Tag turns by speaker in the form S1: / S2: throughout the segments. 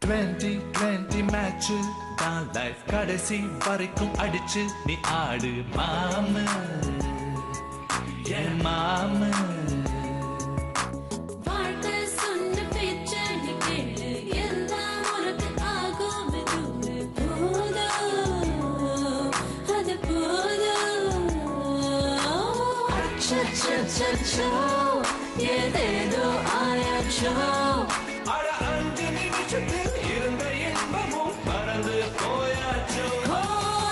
S1: 2020 match தான் life கடைசி வரைக்கும் அடிச்சு நீ ஆடு மாமு என் மாமு.
S2: ஏதேதோ ஆயாச்சோ
S1: அட 5 நிமிஷத்தில் இருந்த இன்பமும் பறந்து போயாச்சோ.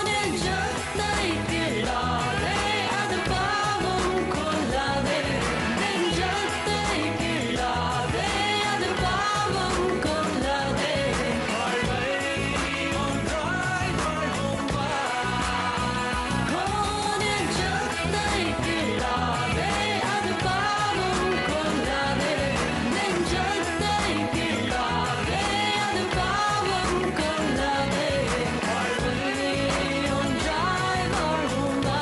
S2: நெஞ்சத்தை கிள்ளாதே அது பாவம் கொள்ளாதே நெஞ்சத்தை கிள்ளாதே அது பாவம் கொள்ளாதே
S1: வாழ்வை ஒன்றாய் வாழ்வோம் வா.
S2: நெஞ்சத்தை கிள்ளாதே அது பாவம் கொள்ளாதே நெஞ்சத்தை கிள்ளாதே அது பாவம் கொள்ளாதே வாழ்வை ஒன்றாய் வாழ்வோம் வா.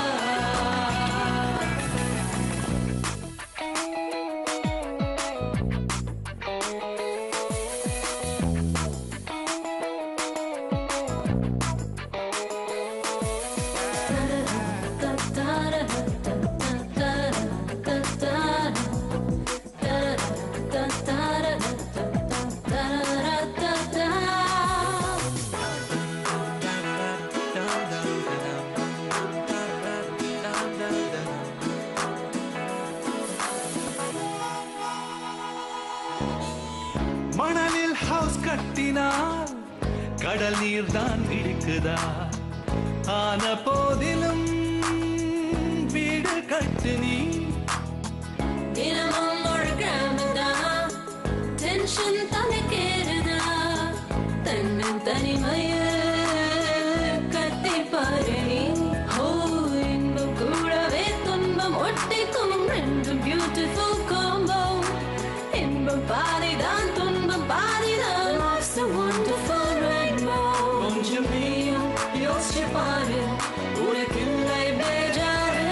S1: மணலில் ஹவுஸ் கட்டினால் கடல் நீர் தான் இருக்குதா? ஆன போதிலும் வீடு கட்டு நீ.
S2: தினமும் ஒரு கிராமதான் டென்ஷன் தனக்கேறுதா தன்னன் தனிமைய கத்தி பாரு நீ. ஓ இன்பம் கூடவே துன்பம் ஒட்டிக்கும் ரெண்டும் பியூட்டிஃபுல் காம்போ. இன்பம் பாதிதான் துன்பம் பாதிதான். Life's a wonderful rainbow. கொஞ்சம் நீயும் யோசிச்சு பாரு உனக்கில்லை பேஜாரு.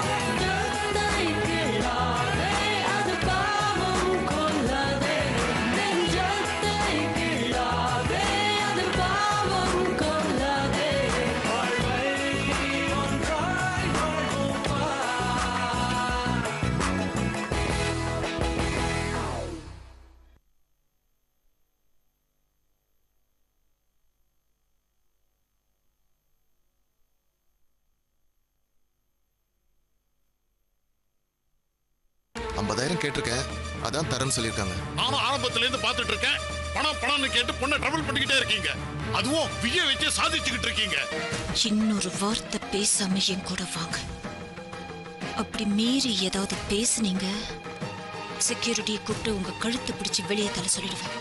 S2: நெஞ்சத்தை கிள்ளாதே அது பாவம் கொள்ளாதே நெஞ்சத்தை கிள்ளாதே அது பாவம் கொள்ளாதே
S1: வாழ்வை ஒன்றாய் வாழ்வோம் வா.
S3: கேட்டிருக்கேன், அதான் தரேன்னு சொல்லியிருக்காங்க.
S4: நானும் ஆரம்பத்துல இருந்து பார்த்துட்டு இருக்கேன். பணம் பணம்னு கேட்டு பொண்ணை ட்ரபிள் பண்ணிக்கிட்டே இருக்கீங்க. அதுவும் விஜய வச்சு சாதிச்சுக்கிட்டு இருக்கீங்க.
S5: இன்னொரு வார்த்தை பேசாம என் கூட வாங்க. அப்படி மீறி ஏதாவது பேசுனீங்க, செக்யூரிட்டியை கூப்பிட்டு உங்க கழுத்தை பிடிச்சு வெளியே தலை சொல்லிடுவேன்.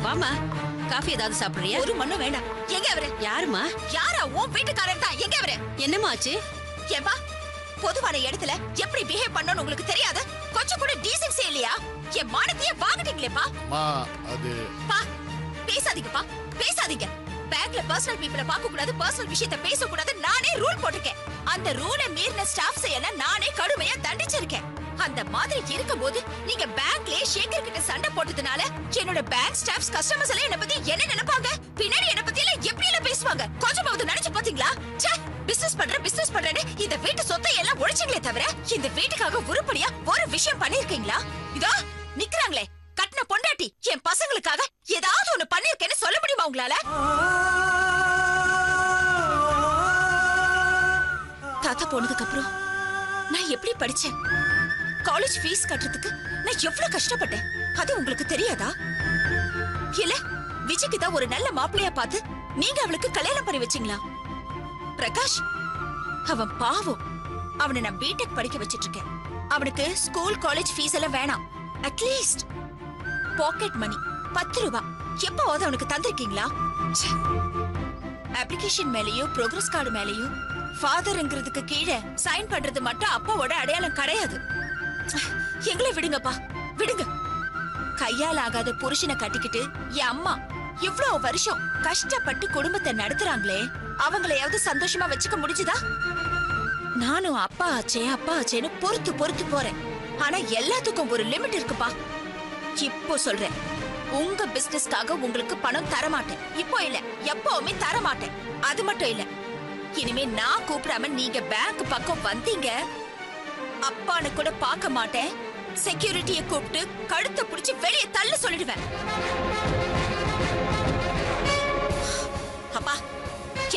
S6: வாமா, காஃபி ஏதாவது சாப்பிடுறியா?
S5: ஒரு மண்ணு வேண்டாம்.
S6: எங்க அவரு?
S5: யாருமா?
S6: யாரா? உன் வீட்டுக்காரர் தான். எங்க அவரு?
S5: என்னமா ஆச்சு?
S6: ஏப்பா, பொதுவான இடத்துல எப்படி பிஹேவ் பண்ணனும் உங்களுக்கு தெரியாது? கொஞ்சம் கூட டீசன்சி இல்லையா? என் மானத்தையே வாங்கிட்டீங்களேப்பா.
S4: அது
S6: பா, பேசாதீங்கப்பா, பேசாதீங்க. பேங்க்ல பர்சனல் பீப்பிள பார்க்க கூடாது, பர்சனல் விஷயத்தை பேச கூடாது நானே ரூல் போட்டுருக்கேன். அந்த ரூலை மீறின ஸ்டாஃப் எல்லாம் நானே கடுமையா தண்டிச்சிருக்கேன். அந்த மாதிரி இருக்கும்போது நீங்க பேங்க்லயே ஷேகர் கிட்ட சண்டை போட்டதுனால என்னோட பேங்க் ஸ்டாஃப்ஸ் கஸ்டமர்ஸ் எல்லாம் என்ன பத்தி என்ன நினைப்பாங்க? பின்னாடி என்ன பத்தி எல்லாம் எப்படி எல்லாம் பேசுவாங்க? கொஞ்சமாவது நினைச்சு பாத்தீங்களா? பிசினஸ் பண்றேன்னு இந்த வீட்டு சொத்தை எல்லாம் ஒழிச்சிங்களே தவிர இந்த வீட்டுக்காக உருப்படியா ஒரு விஷயம் பண்ணிருக்கீங்களா? இதோ நிக்கிறாங்களே கட்டின பொண்டாட்டி, என் பசங்களுக்காக ஏதாவது ஒண்ணு பண்ணிருக்கேன்னு சொல்ல முடியுமா உங்களால? தாத்தா போனதுக்கு அப்புறம் நான் எப்படி படிச்சேன்? காலேஜ் ஃபீஸ் கட்டுறதுக்கு நான் எவ்வளவு கஷ்டப்பட்டேன். அது உங்களுக்கு தெரியாதா? இல்ல விஜய்க்கு தான் ஒரு நல்ல மாப்பிள்ளையா பார்த்து நீங்க அவளுக்கு கல்யாணம் பண்ணி வச்சீங்களா? பிரகாஷ் அவன் பாவம். அவனை நான் பிடெக் படிக்க வச்சிட்டு இருக்கேன். அவனுக்கு ஸ்கூல் காலேஜ் ஃபீஸ் எல்லாம் வேணாம். அட்லீஸ்ட் பாக்கெட் மணி 10 ரூபாய் எப்பவாவது அவனுக்கு தந்திருக்கீங்களா? அப்ளிகேஷன் மேலயும் ப்ரோக்ரஸ் கார்டு மேலயும் ஃபாதர்ங்கிறதுக்கு கீழே சைன் பண்றது மட்டும் அப்பாவோட அடையாளம் கிடையாது. எங்களை விடுங்கப்பா, விடுங்க. கையால் ஆகாத புருஷனை கட்டிக்கிட்டு என் அம்மா இவ்வளவு வருஷம் கஷ்டப்பட்டு குடும்பத்தை நடத்துறாங்களே, அவங்களையாவது சந்தோஷமா வச்சுக்க முடிஞ்சுதா? நானும் அப்பா ஆச்சேன்னு பொறுத்து போறேன். ஆனா எல்லாத்துக்கும் ஒரு லிமிட் இருக்குப்பா. இப்போ சொல்றேன், உங்க பிசினஸ்க்காக உங்களுக்கு பணம் தர மாட்டேன். இப்போ இல்ல, எப்பவுமே தர மாட்டேன். அது மட்டும் இல்ல, இனிமே நான் கூப்பிடாம நீங்க பேங்க் பக்கம் வந்தீங்க, அப்பான்னு கூட பார்க்க மாட்டேன். செக்யூரிட்டியை கூப்பிட்டு கழுத்தை பிடிச்சு வெளியே தள்ள சொல்லிடுவேன். அப்பா,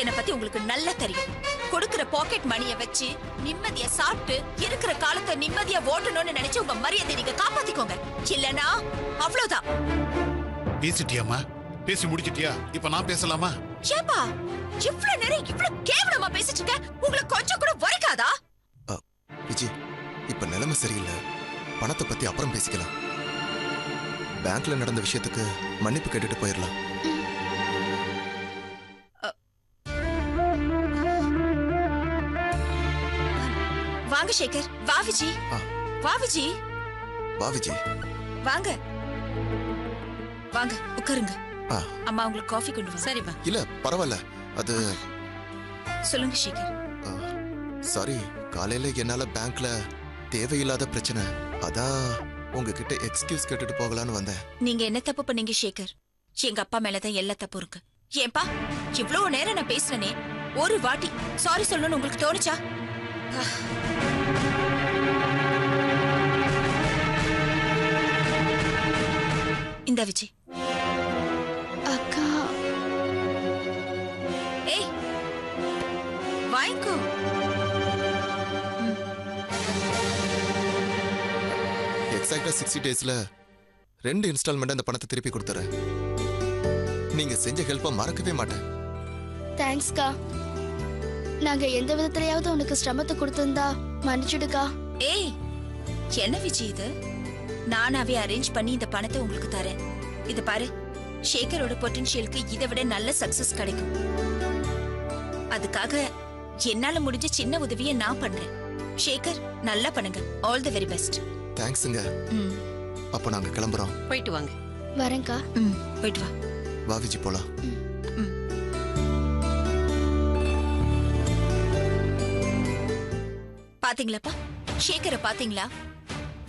S6: என்னை பத்தி உங்களுக்கு நல்லா தெரியும். கொடுக்கிற பாக்கெட் மணியை வச்சு நிம்மதியா சாப்பிட்டு இருக்கிற காலத்தை நிம்மதியா ஓட்டணும்னு நினைச்சு உங்க மரியாதை நீங்க காப்பாத்திக்கோங்க. இல்லனா அவ்வளவுதான்.
S4: பேசிட்டியாமா? பேசி முடிச்சிட்டியா? இப்ப நான் பேசலாமா?
S6: ஏப்பா, இவ்வளவு நேரம் இவ்வளவு கேவலமா பேசிட்டு இருக்க, உங்களுக்கு கொஞ்சம் கூட வரைக்காதா?
S3: விஜய், இப்ப நிலைமை சரியில்லை. பணத்தை பத்தி அப்புறம் பேசிக்கலாம். பேங்க்ல நடந்த விஷயத்துக்கு மன்னிப்பு கேட்டுட்டு போயிடலாம்.
S6: வாங்க சேகர். வா விஜி. வா விஜி.
S3: வா விஜய்.
S6: வாங்க வாங்க, உட்காருங்க. அம்மா உங்களுக்கு காஃபி கொண்டு வா.
S5: சரிப்பா.
S3: இல்ல பரவாயில்ல. அது
S6: சொல்லுங்க சேகர்.
S3: சாரி, காலையில என்னால பேங்க்ல தேவையில்லாத பிரச்சனை, அதான் உங்ககிட்ட எக்ஸ்கியூஸ் கேட்டுட்டு போகலான்னு வந்தேன்.
S6: நீங்க என்ன தப்பு பண்ணீங்க சேகர்? எங்க அப்பா மேலதான் எல்லா தப்பு இருக்கு. ஏன்பா, இவ்வளவு நேரம் நான் பேசுனேனே, ஒரு வாட்டி சாரி சொல்லணும்னு உங்களுக்கு தோணுச்சா? இந்த விஜய்.
S2: அக்கா.
S6: ஏய், வாங்கிக்கோ.
S3: எக்ஸாக்டா 60 டேஸ்ல 2 இன்ஸ்டால்மெண்ட் அந்த பணத்தை திருப்பி கொடுத்துறேன். நீங்க செஞ்ச ஹெல்ப்பை மறக்கவே மாட்டேன்.
S2: தேங்க்ஸ்க்கா. நாங்க எந்த விதத்திலயாவது உனக்கு சிரமத்தை கொடுத்திருந்தா மன்னிச்சுடுக்கா.
S6: ஏய், என்ன விஜய் இது? நானாவே அரேஞ்ச் பண்ணி இந்த பணத்தை உங்களுக்கு தரேன். இது பாரு, சேகரோட பொட்டன்ஷியலுக்கு இதை விட நல்ல சக்சஸ் கிடைக்கும். அதுக்காக என்னால முடிஞ்ச சின்ன உதவியை நான் பண்றேன். சேகர், நல்லா பண்ணுங்க. All the very best.
S3: தேங்க்ஸுங்க. அப்போ நாங்க கிளம்புறோம்.
S5: போயிட்டு வாங்க.
S2: வரேன்க்கா.
S6: போயிட்டு வா.
S3: வா விஜி, போலாம்.
S6: பாத்தீங்களாப்பா, சேகரை பாத்தீங்களா?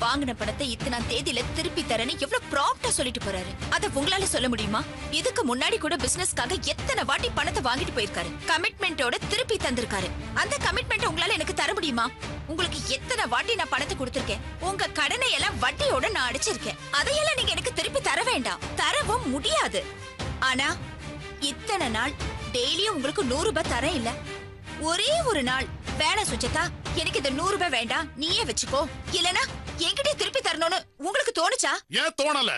S6: வாங்கின பணத்தை இத்தனாம் தேதியில திருப்பி தரேன்னு எவ்வளவு ப்ராம்ப்டா சொல்லிட்டு போறாரு. அத உங்களால சொல்ல முடியுமா? இதுக்கு முன்னாடி கூட பிசினஸ்க்காக எத்தனை வாட்டி பணத்தை வாங்கிட்டு போயிருக்காரு. கமிட்மெண்டோட திருப்பி தந்திருக்காரு. அந்த கமிட்மெண்ட் உங்களால எனக்கு தர முடியுமா? உங்களுக்கு எத்தனை வாட்டி நான் பணத்தை கொடுத்திருக்கேன். உங்க கடனை எல்லாம் வட்டியோட நான் அடிச்சிருக்கேன். அதையெல்லாம் நீங்க எனக்கு திருப்பி தர வேண்டாம். தரவும் முடியாது. ஆனா இத்தனை நாள் டெய்லியும் உங்களுக்கு 100 ரூபாய் தரேன் இல்ல. ஒரே ஒரு நாள் வேணா சுஜதா, எனக்கு இந்த 100 ரூபாய் வேண்டாம், நீயே வச்சுக்கோ, இல்லனா என்கிட்ட திருப்பி தரணும்னு உங்களுக்கு தோணுச்சா?
S4: ஏன் தோணல?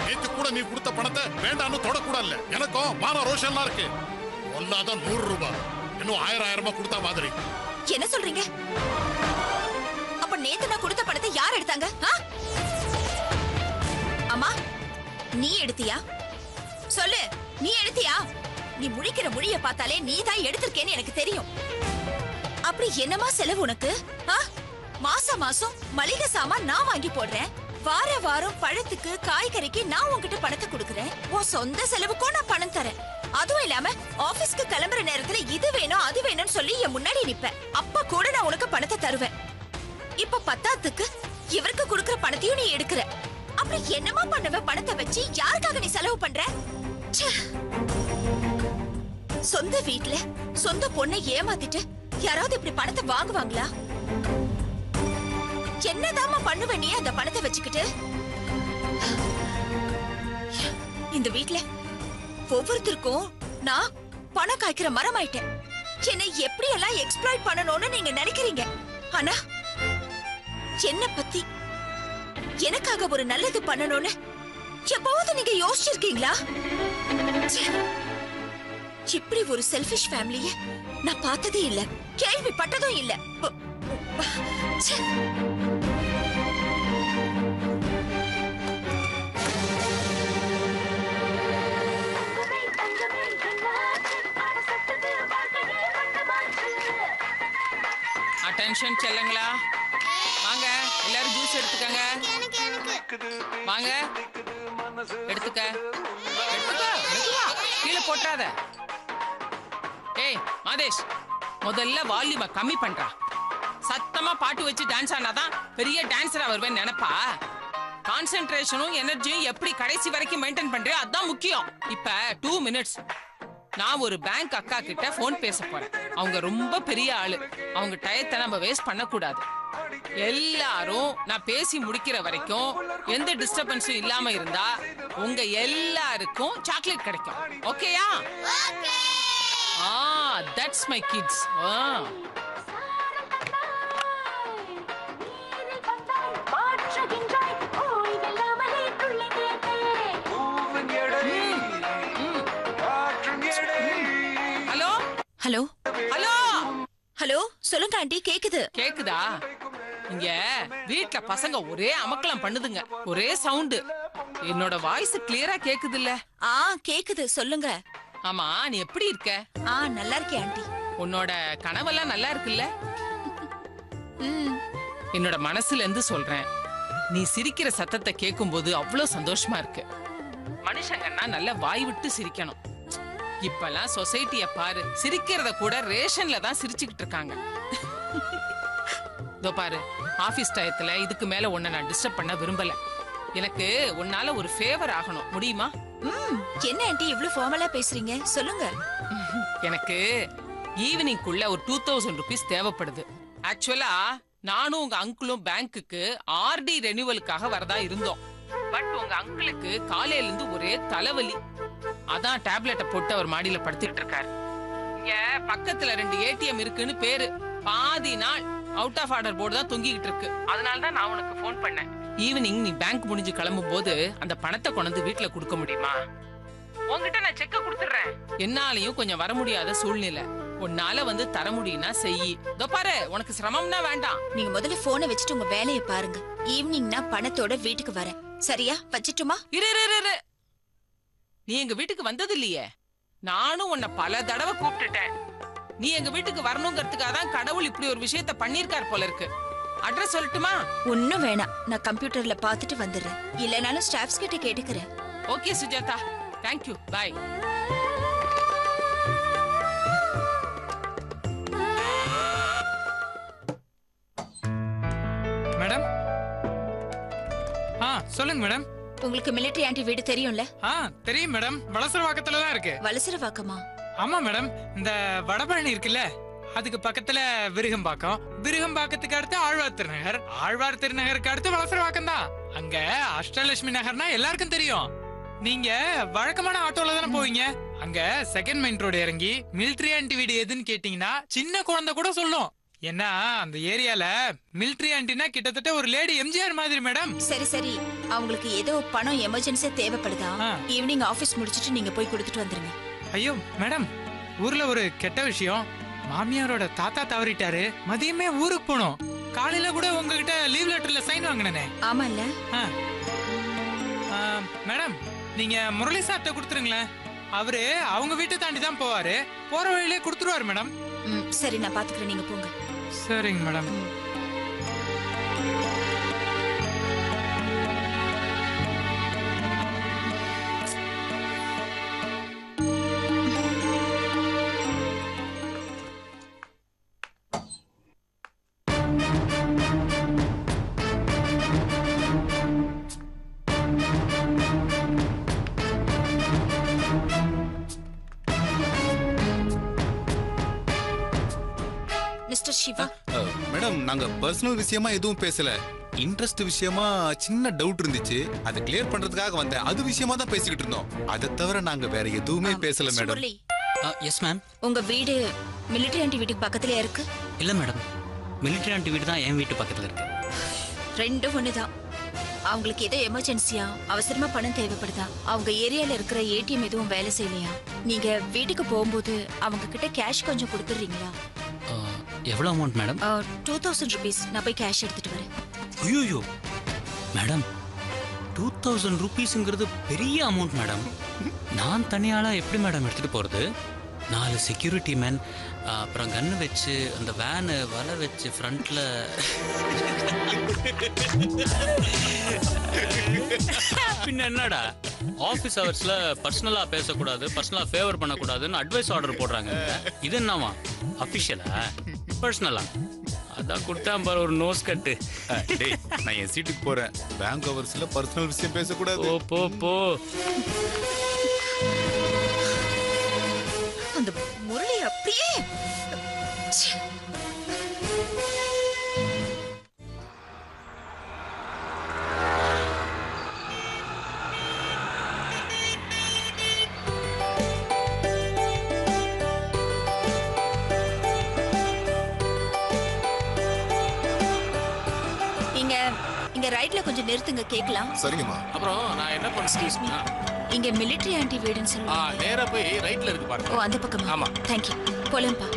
S4: நேத்து கூட நீ கொடுத்த பணத்தை வேண்டான்னு தொடக்கூடாது. எனக்கும் மான ரோஷன்லாம் இருக்கு. ஒன்னாதான் 100 ரூபாய், இன்னும் 1000 கொடுத்தா மாதிரி.
S6: என்ன சொல்றீங்க? அப்ப நேத்து நான் கொடுத்த பணத்தை யார் எடுத்தாங்க? அம்மா, நீ எடுத்தியா? சொல்லு, நீ எடுத்தியா? நீ முழிக்கிற மொழிய பார்த்தாலே நீ தான் எடுத்திருக்கேன்னு எனக்கு தெரியும். அப்படி என்னமா செலவு உனக்கு? மாசம் மாசம் மளிகை சாமான் நான் வாங்கி போடுறேன். வார வாரம் பழத்துக்கு காய்கறிக்கு நான் உன்கிட்ட பணத்தை கொடுக்கறேன். உன் சொந்த செலவுக்கும் நான் பணம் தரேன். அதுவும் இல்லாம ஆபீஸ்க்கு கிளம்புற நேரத்துல இது வேணும் அது வேணும்னு சொல்லி என் முன்னாடி நிப்பேன். அப்ப கூட நான் உனக்கு பணத்தை தருவேன். இப்ப பத்தாத்துக்கு இவருக்கு கொடுக்கற பணத்தையும் நீ எடுக்கிற. அப்படி என்னமா பண்ணுவ? பணத்தை வச்சு யாருக்காக நீ செலவு பண்ற? சொந்த வீட்டுல சொந்த பொண்ணை ஏமாத்திட்டு யாராவது இப்படி பணத்தை வாங்குவாங்களா? என்னதாமா பண்ணுவ நீ அந்த பணத்தை வச்சுக்கிட்டு? இந்த வீட்டுல ஒவ்வொருத்தருக்கும் நான் பணம் காய்க்கிற மரம் ஆயிட்டேன். என்னை எப்படி எல்லாம் எக்ஸ்ப்ளாய்ட் பண்ணணும்னு நீங்க நினைக்கிறீங்க. ஆனா என்ன பத்தி எனக்காக ஒரு நல்லது பண்ணணும்னு எப்போது நீங்க யோசிச்சிருக்கீங்களா? இப்படி ஒரு செல்ஃபிஷ் ஃபேமிலிய நான் பார்த்ததே இல்ல, கேள்விப்பட்டதும் இல்ல.
S7: அட்டென்ஷன் செல்லுங்களா, வாங்க எல்லாரும் ஜூஸ் எடுத்துக்கங்க. வாங்க எடுத்துக்க, மெதுவா கீழே போட்டுறாத. ஏய் மாதேஷ், முதல்ல வால்யூமை கம்மி பண்றா. சத்தமா பாட்டு வச்சு டான்ஸ் ஆனாதான் பெரிய டான்ஸரா வருவேன் நினைப்பா? கான்சென்ட்ரேஷனும் எனர்ஜியும் எப்படி கடைசி வரைக்கும் மெயின்டைன் பண்றியோ அதான் முக்கியம். இப்ப 2 மினிட்ஸ் நான் ஒரு பேங்க் அக்கா கிட்ட போன் பேச போறேன். அவங்க ரொம்ப பெரிய ஆளு. அவங்க டயத்தை நம்ம வேஸ்ட் பண்ண கூடாது. எல்லாரும் நான் பேசி முடிக்கிற வரைக்கும் எந்த டிஸ்டர்பன்ஸும் இல்லாம இருந்தா உங்க எல்லாருக்கும் சாக்லேட் கிடைக்கும். ஓகேயா? That's my kids. Hello
S6: hello
S7: hello
S6: hello, சொல்லுங்க ஆண்டி, கேக்குது.
S7: கேக்குதா? இங்க வீட்ல பசங்க ஒரே அமக்கலம் பண்ணுதுங்க. ஒரே சவுண்ட். என்னோட வாய்ஸ் கிளியரா கேக்குது இல்ல?
S6: கேக்குது, சொல்லுங்க.
S7: ஆமா, நீ எப்படி இருக்க?
S6: நல்லா இருக்கேன் ஆண்டி.
S7: உன்னோட கனவெல்லாம் நல்லா இருக்குல்ல? என்னோட மனசுல இருந்து சொல்றேன், நீ சிரிக்கிற சத்தத்தை கேட்கும் போது அவ்வளவு சந்தோஷமா இருக்கு. மனுஷங்கன்னா நல்ல வாய் விட்டு சிரிக்கணும். இப்பெல்லாம் சொசைட்டிய பாரு, சிரிக்கிறத கூட ரேஷன்ல தான் சிரிச்சுக்கிட்டு இருக்காங்க. இதோ பாரு, ஆபீஸ் டயத்துல இதுக்கு மேல உன்னை நான் டிஸ்டர்ப் பண்ண விரும்பல. எனக்கு உன்னால ஒரு ஃபேவர் ஆகணும், முடியுமா?
S6: என்ன ஆண்டி இவ்ளோ ஃபார்மலா பேசுறீங்க? சொல்லுங்க.
S7: எனக்கு ஈவினிங்குள்ள ஒரு 2000 ருபீஸ் தேவைப்படுது. ஆக்சுவலா நானும் உங்க அங்கிளும் பேங்க்குக்கு ஆர்டி ரெனியூவலுக்காக வரதா இருந்தோம். பட் உங்க அங்கிளுக்கு காலையில இருந்து ஒரே தலைவலி. அதான் டேப்லெட்டை போட்டு அவர் மாடியில படுத்துக்கிட்டு இருக்காரு. இங்க பக்கத்துல 2 ஏடிஎம் இருக்குன்னு பேரு. பாதி நாள் அவுட் ஆஃப் ஆர்டர் போர்டு தான் தொங்கிக்கிட்டு இருக்கு. அதனாலதான் நான் உனக்கு போன் பண்ணேன். ஈவினிங் நீ பேங்க் முடிஞ்சு கிளம்பும் போது அந்த பணத்தை கொண்டு வீட்டுல கொடுக்க முடியுமா? உங்ககிட்ட நான் செக்க கொடுத்துறேன். என்னாலையும் கொஞ்சம் வர முடியாத சூழ்நிலை. உன்னால வந்து தர முடியும்னா செய். இதோ பாரு, உனக்கு சிரமம்னா வேண்டாம்.
S6: நீங்க முதல்ல போனை வச்சுட்டு உங்க வேலையை பாருங்க. ஈவினிங் நான் பணத்தோட வீட்டுக்கு வரேன். சரியா? வச்சிட்டுமா?
S7: இரு. நீ எங்க வீட்டுக்கு வந்தது இல்லையே. நானும் உன்னை பல தடவை கூப்பிட்டுட்டேன். நீ எங்க வீட்டுக்கு வரணுங்கிறதுக்காக தான் கடவுள் இப்படி ஒரு விஷயத்த பண்ணிருக்கார் போல இருக்கு. அட்ரஸ் சொல்லட்டுமா?
S6: ஒண்ணும் வேணாம், நான் கம்ப்யூட்டர்ல பாத்துட்டு வந்துடுறேன். இல்லனாலும் ஸ்டாஃப்ஸ் கிட்ட கேட்டுக்கிறேன்.
S7: ஓகே சுஜாதா, தேங்க்யூ, பாய்.
S8: மேடம். சொல்லுங்க மேடம்.
S6: உங்களுக்கு மிலிட்டரி ஆண்டி வீடு தெரியும்ல?
S8: தெரியும் மேடம். வலசரவாக்கத்துல தான் இருக்கு.
S6: வலசரவாக்கமா?
S8: ஆமா மேடம். இந்த வடபழனி இருக்குல்ல, அதுக்கு பக்கத்துல விருகம்பாக்கம். விருகம்பாக்கத்துக்கு அடுத்து ஆழ்வார் திருநகர். ஆழ்வார் திருநகருக்கு அடுத்து வலசரவாக்கம் தான். அங்க அஷ்டலட்சுமி நகர்னா எல்லாருக்கும் தெரியும். நீங்க வழக்கமான ஆட்டோல தானே போவீங்க. அங்க செகண்ட் மெயின் ரோடு இறங்கி மிலிட்டரி ஆண்டி வீடு எதுன்னு கேட்டீங்கன்னா சின்ன குழந்தை கூட சொல்லும். ஏன்னா அந்த ஏரியால மிலிட்டரி ஆண்டினா கிட்டத்தட்ட ஒரு லேடி எம்ஜிஆர் மாதிரி மேடம்.
S6: சரி, அவங்களுக்கு ஏதோ பணம் எமர்ஜென்சியா தேவைப்படுதா? ஈவினிங் ஆபீஸ் முடிச்சிட்டு நீங்க போய் கொடுத்துட்டு வந்துருங்க.
S8: ஐயோ மேடம், ஊர்ல ஒரு கெட்ட விஷயம். மாமியாரோட தாத்தா தவறிட்டாரு. மதியமே ஊருக்கு போனோம். காலையில கூட உங்ககிட்ட லீவ் லெட்டர்ல சைன் வாங்கினே.
S6: ஆமா இல்ல
S8: மேடம், நீங்க முரளி சார்ட்ட கொடுத்துருங்களேன். அவரு அவங்க வீட்டை தாண்டி தான் போவாரு. போற வழியிலே கொடுத்துருவாரு மேடம்.
S6: சரி, நான் பாத்துக்கிறேன், நீங்க போங்க.
S8: சரிங்க மேடம்.
S6: மிஸ்டர் சிவா.
S9: மேடம், நாங்க பர்சனல் விஷயமா எதுவும் பேசல. இன்ட்ரெஸ்ட் விஷயமா சின்ன டவுட் இருந்துச்சு. அதை கிளியர் பண்றதுக்காக வந்தேன். அது விஷயமா தான் பேசிக்கிட்டு இருந்தோம். அதை தவிர நாங்க வேற எதுவுமே பேசல மேடம்.
S10: Yes ma'am.
S6: உங்க வீடு மிலிட்டரி ஆண்டி வீட்டுக்கு பக்கத்துல இருக்கு?
S10: இல்ல மேடம், மிலிட்டரி ஆண்டி வீடு தான் என் வீட்டு பக்கத்துல இருக்கு.
S6: ரெண்டும் ஒண்ணுதான். அவங்களுக்கு ஏதோ எமர்ஜென்சியா அவசரமா பணம் தேவைப்படுதா? அவங்க ஏரியால இருக்கிற ஏடிஎம் எதுவும் வேலை செய்யலையா? நீங்க வீட்டுக்கு போகும்போது அவங்க கிட்ட கேஷ் கொஞ்சம் கொடுத்துறீங்களா?
S10: எவ்வளவு அமௌண்ட் மேடம்?
S6: 2000 rupees. நான் போய் கேஷ் எடுத்துட்டு வரேன்.
S10: ஐயோ மேடம், 2000 rupeesங்கிறது பெரிய அமௌண்ட் மேடம். நான் தனியாளா எப்படி மேடம் எடுத்துட்டு போறது? 4 செக்யூரிட்டி மேன், அப்புறம் கன்னு வச்சு அந்த வேனு வலை வச்சு ஃப்ரண்ட்ல. பின்ன என்னடா, ஆபீஸ் ஹவர்ஸ்ல பர்சனலா பேசக்கூடாது, பர்சனலா ஃபேவர் பண்ணக்கூடாதுன்னு அட்வைஸ் ஆர்டர் போடுறாங்க. இது என்னவா, அபிஷியலா பர்சனலா? அதான் கொடுத்தான் பாரு ஒரு நோஸ் கட்டு.
S9: டேய் நான் என் சீட்டுக்கு போறேன். பேங்க் ஹவர்ஸ்ல பர்சனல் விஷயம் பேசக்கூடாது.
S10: போ போ போ.
S6: அந்த முரளி அப்படியே ச்சே. இங்க ரைட்ல கொஞ்சம் நிறுத்துங்க கேக்கலாம்.
S3: சரிங்கம்மா.
S11: அப்புறம் நான் என்ன
S6: Excuse me.
S11: பண்ணேன்?
S6: இங்க மிலிட்டரி ஆன்டி வீடுன்னு சொல்லுவாங்க.
S11: நேரா போய் ரைட்ல இருக்கு பாருங்க.
S6: ஓ அந்த பக்கமா?
S11: ஆமா.
S6: Thank you. போலாம்ப்பா.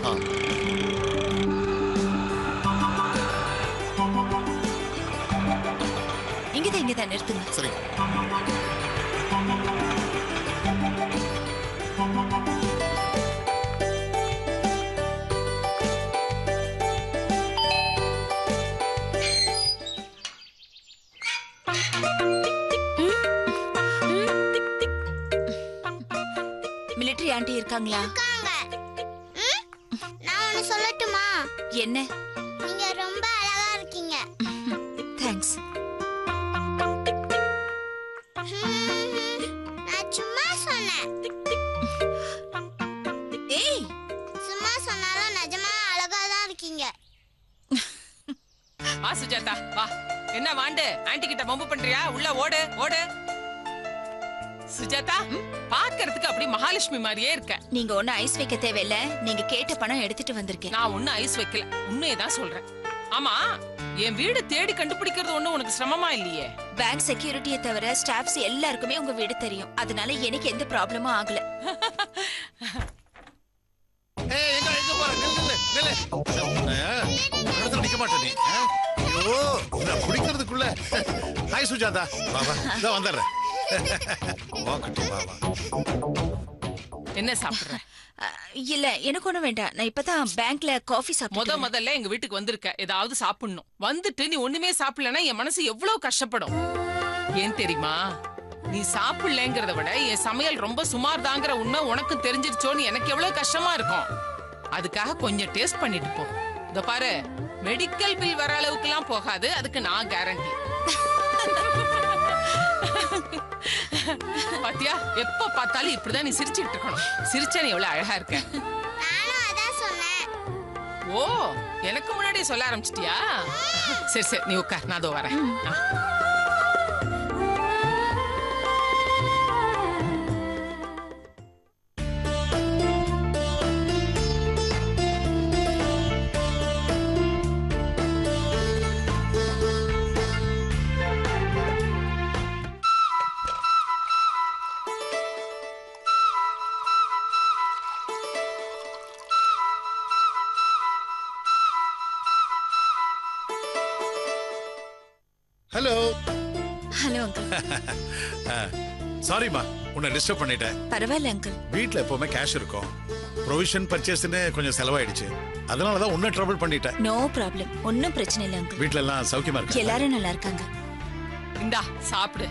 S6: இங்கதான் நிறுத்துங்க.
S3: சரி.
S6: மிலிட்டரி ஆன்டி இருக்காங்களா?
S2: நான் ஒன்னு சொல்லட்டுமா?
S6: என்ன?
S2: நீங்க ரொம்ப அழகா இருக்கீங்க.
S6: தேங்க்ஸ்.
S2: நான் சும்மா சொன்னேன்.
S6: ஏய்
S2: சும்மா சொன்னாலும் நிஜமா அழகா தான் இருக்கீங்க.
S7: வா சுஜாதா வா. என்ன வாண்டு ஆன்ட்டி கிட்ட பம்பு பண்றியா? உள்ள ஓடு ஓடு. சுஜாதா பாக்குறதுக்கு அப்படி மகாலட்சுமி மாதிரியே இருக்க.
S6: நீங்க ஒண்ணு ஐஸ் வைக்க தேவையில்ல. நீங்க கேட்ட பணம் எடுத்துட்டு வந்திருக்கேன்.
S7: நான் ஒண்ணு ஐஸ் வைக்கல, உண்மையதான் சொல்றேன். ஆமா, என் வீடு தேடி கண்டுபிடிக்கிறது ஒண்ணு உனக்கு சிரமமா இல்லையே?
S6: பேங்க் செக்யூரிட்டியை தவிர ஸ்டாஃப்ஸ் எல்லாருக்குமே உங்க வீடு தெரியும். அதனால எனக்கு எந்த ப்ராப்ளமும் ஆகல.
S4: ஏய் எங்க போற? நில்லு. நிக்க மாட்டே நீ. ஐயோ நான் குடிக்கிறதுக்குள்ள. ஹாய் சுஜாதா. பாபா இதோ வந்துடுறேன். வா குட்டி பாபா.
S7: என்ன சாப்பிடுற?
S6: இல்ல எனக்கு ஒண்ணும் வேண்டாம். நான் இப்பதான் பேங்க்ல காஃபி சாப்பிட்டேன்.
S7: முதல்ல எங்க வீட்டுக்கு வந்திருக்க, ஏதாவது சாப்பிடணும். வந்துட்டு நீ ஒண்ணுமே சாப்பிடலன்னா என் மனசு எவ்வளவு கஷ்டப்படும். ஏன் தெரியுமா? நீ சாப்பிடலங்கிறத விட என் சமையல் ரொம்ப சுமார் தாங்கிற உண்மை உனக்கு தெரிஞ்சிருச்சோன்னு எனக்கு எவ்வளவு கஷ்டமா இருக்கும். அதுக்காக கொஞ்சம் டேஸ்ட் பண்ணிட்டு போ. இத பாரு, மெடிக்கல் பில் வர அளவுக்கு எல்லாம் போகாது, அதுக்கு நான் கேரண்டி. பாத்தியா, எப்ப பார்த்தாலும் இப்படிதான் நீ சிரிச்சிட்டு இருக்கணும். சிரிச்சா நீ எவ்வளவு அழகா இருக்க.
S2: நானும் அதான் சொன்னேன்.
S7: ஓ, எனக்கு முன்னாடியே சொல்ல ஆரம்பிச்சிட்டியா? சரி சரி, நீ உட்கார், நான் அதோ வரேன்.
S4: ஹலோ.
S6: Hello uncle.
S4: சாரிமா உன்னை டிஸ்டர்ப் பண்ணிட்டேன்.
S6: பரவாயில்ல அங்கிள்.
S4: வீட்ல எப்பவுமே கேஷ் இருக்கும். ப்ரொவிஷன் பர்ச்சேஸ்னு கொஞ்சம் செலவாயிடுச்சு. அதனால தான் உன்னை ட்ரபிள் பண்ணிட்டேன்.
S6: No problem. ஒன்னும் பிரச்சனை இல்ல அங்கிள்.
S4: வீட்ல எல்லாம் சௌக்கியமா இருக்காங்க?
S6: எல்லாரும் நல்லா இருக்காங்க.
S7: இந்தா சாப்பிடு.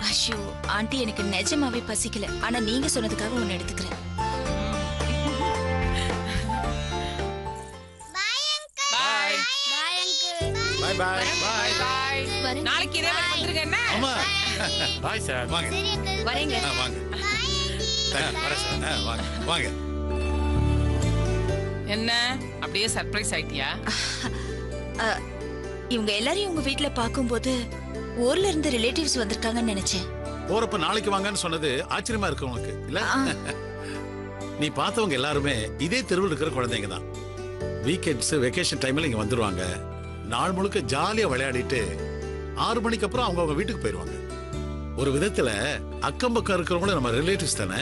S6: ஐயோ ஆண்டி, எனக்கு நிஜமாவே பசிக்கல. ஆனா நீங்க சொன்னதுக்காக ஒன்னு எடுத்துக்கிறேன்.
S7: பாய்.
S4: பாய் பாய் பாய்.
S7: பாய். நாளைக்கு இதே மாதிரி வந்துருங்க என்ன?
S4: ஆமா.
S11: Bye sir.
S4: வாங்க.
S6: வரேங்க.
S4: வாங்க. வரேன் சார். வாங்க வாங்க.
S7: என்ன அப்படியே சர்ப்ரைஸ் ஆயிட்டியா?
S6: இவங்க எல்லாரையும் உங்க வீட்ல பாக்கும்போது ஊர்ல இருந்து ரிலேட்டிவ்ஸ் வந்திருக்காங்கன்னு நினைச்சேன்.
S4: போறப்ப நாளைக்கு வாங்கன்னு சொன்னது ஆச்சரியமா இருக்கு உனக்கு இல்ல? நீ பார்த்தவங்க எல்லாருமே இதே தெருவில் இருக்கிற குழந்தைங்க தான். வீக்கெண்ட்ஸ் வெக்கேஷன் டைம்ல இங்க வந்துருவாங்க. நாள் முழுக்க ஜாலியா விளையாடிட்டு 6 மணிக்கு அப்புறம் அவங்க வீட்டுக்கு போயிருவாங்க. ஒரு விதத்துல அக்கம் பக்கம் இருக்கிறவங்களும் நம்ம ரிலேட்டிவ்ஸ் தானே.